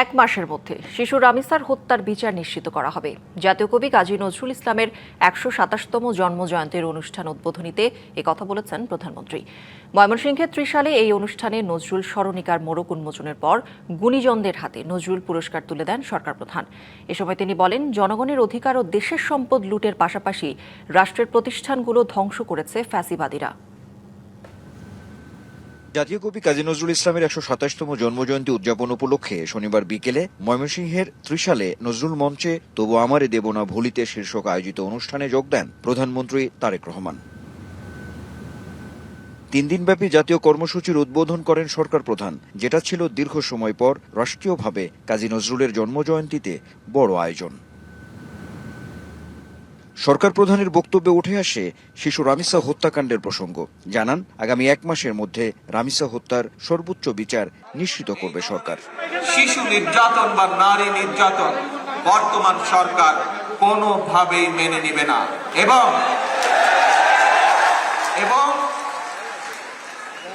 এক মাসের মধ্যে শিশু রামিসার হত্যার বিচার নিশ্চিত করা হবে। জাতীয় কবি কাজী নজরুল ইসলামের ১২৭তম জন্মজয়ন্তীর অনুষ্ঠান উদ্বোধনীতে একথা বলেছেন প্রধানমন্ত্রী। ময়মনসিংহের ত্রিশালে এই অনুষ্ঠানে নজরুল স্মরণিকার মোড়ক উন্মোচনের পর গুণীজনদের হাতে নজরুল পুরস্কার তুলে দেন সরকার প্রধান। এ সময় তিনি বলেন, জনগণের অধিকার ও দেশের সম্পদ লুটের পাশাপাশি রাষ্ট্রের প্রতিষ্ঠানগুলো ধ্বংস করেছে ফ্যাসিবাদীরা। জাতীয় কবি কাজী নজরুল ইসলামের ১২৭তম জন্মজয়ন্তী উদযাপন উপলক্ষে শনিবার বিকেলে ময়মনসিংহের ত্রিশালে নজরুল মঞ্চে তবু আমারে দেব না ভুলিতে শীর্ষক আয়োজিত অনুষ্ঠানে যোগ দেন প্রধানমন্ত্রী তারেক রহমান। ৩ দিনব্যাপী জাতীয় কর্মসূচির উদ্বোধন করেন সরকার প্রধান, যেটা ছিল দীর্ঘ সময় পর রাষ্ট্রীয়ভাবে কাজী নজরুলের জন্মজয়ন্তীতে বড় আয়োজন। সরকার প্রধানের বক্তব্যে উঠে আসে শিশু রামিসা হত্যাকাণ্ডের প্রসঙ্গ। জানান, আগামী ১ মাসের মধ্যে রামিসা হত্যার সর্বোচ্চ বিচার নিশ্চিত করবে সরকার। শিশু নির্যাতন বা নারী নির্যাতন বর্তমান সরকার কোনোভাবেই মেনে নিবে না এবং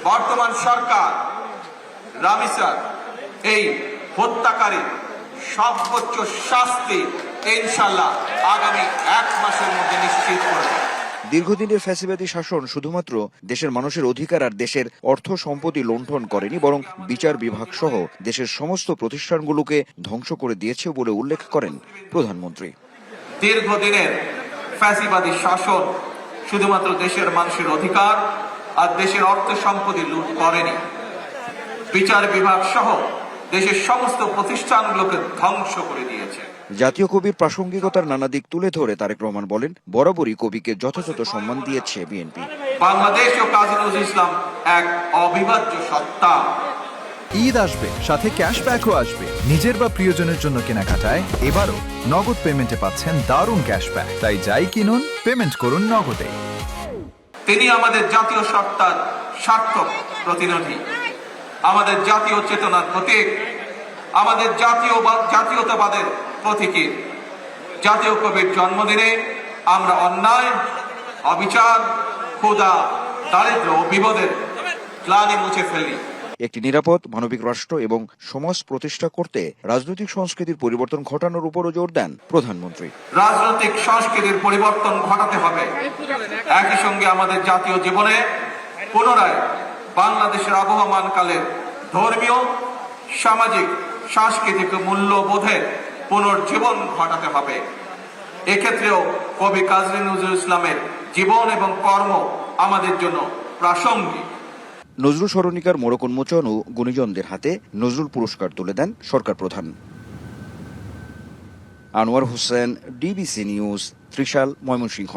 বর্তমান সরকার রামিসার এই হত্যাকারী সর্বোচ্চ শাস্তি ইনশাআল্লাহ আগামী ১ মাসের মধ্যে নিশ্চিত করবে। দীর্ঘদিনের ফ্যাসিবাদী শাসন শুধুমাত্র দেশের মানুষের অধিকার আর দেশের অর্থ সম্পত্তি লুণ্ঠন করেনি, বরং বিচার বিভাগ সহ দেশের সমস্ত প্রতিষ্ঠানগুলোকে ধ্বংস করে দিয়েছে বলে উল্লেখ করেন প্রধানমন্ত্রী। দীর্ঘদিনের ফ্যাসিবাদী শাসন শুধুমাত্র দেশের মানুষের অধিকার আর দেশের অর্থ সম্পত্তি লুট করেনি, বিচার বিভাগ সহ দেশের সমস্ত প্রতিষ্ঠানগুলোকে ধ্বংস করে দিয়েছে। জাতীয় কবির প্রাসঙ্গিকতার নানা দিক তুলে ধরে তারেক রহমান বলেন, বরাবরই কবিকে যথাযথ সম্মান দিয়েছে বিএনপি। বাংলাদেশ ও কাজী নজরুল ইসলাম এক অবিভাজ্য সত্তা। ঈদ আসবে, সাথে ক্যাশব্যাকও আসবে। নিজের বা প্রিয়জনের জন্য কেনাকাটায় এবারও নগদ পেমেন্টে পাচ্ছেন দারুণ ক্যাশব্যাক। তাই যাই কিনুন, পেমেন্ট করুন নগদে। তিনি আমাদের জাতীয় সত্তার সার্থক প্রতিনিধি, আমাদের জাতীয় চেতনার প্রতীক, আমাদের জাতীয়তাবাদের প্রতীকী। জাতীয় কবির জন্মদিনে আমরা অন্যায়, অবিচার, ক্ষুধা, দারিদ্র ও বিপদের গ্লানি মুছে ফেলি। একটি নিরাপদ মানবিক রাষ্ট্র এবং সমাজ প্রতিষ্ঠা করতে রাজনৈতিক সংস্কৃতির পরিবর্তন ঘটানোর উপরও জোর দেন প্রধানমন্ত্রী। রাজনৈতিক সংস্কৃতির পরিবর্তন ঘটাতে হবে। একই সঙ্গে আমাদের জাতীয় জীবনে পুনরায় বাংলাদেশের আবহমানকালের ধর্মীয়, সামাজিক, সাংস্কৃতিক মূল্যবোধের পুনর্জীবন ঘটাতে হবে। এক্ষেত্রেও কবি কাজী নজরুল ইসলামের জীবন এবং কর্ম আমাদের জন্য প্রাসঙ্গিক। নজরুল স্মরণিকার মোড়ক উন্মোচন ও গুণীজনদের হাতে নজরুল পুরস্কার তুলে দেন সরকার প্রধান। Anwar Hossain, DBC news, Trishal, Mymensingh.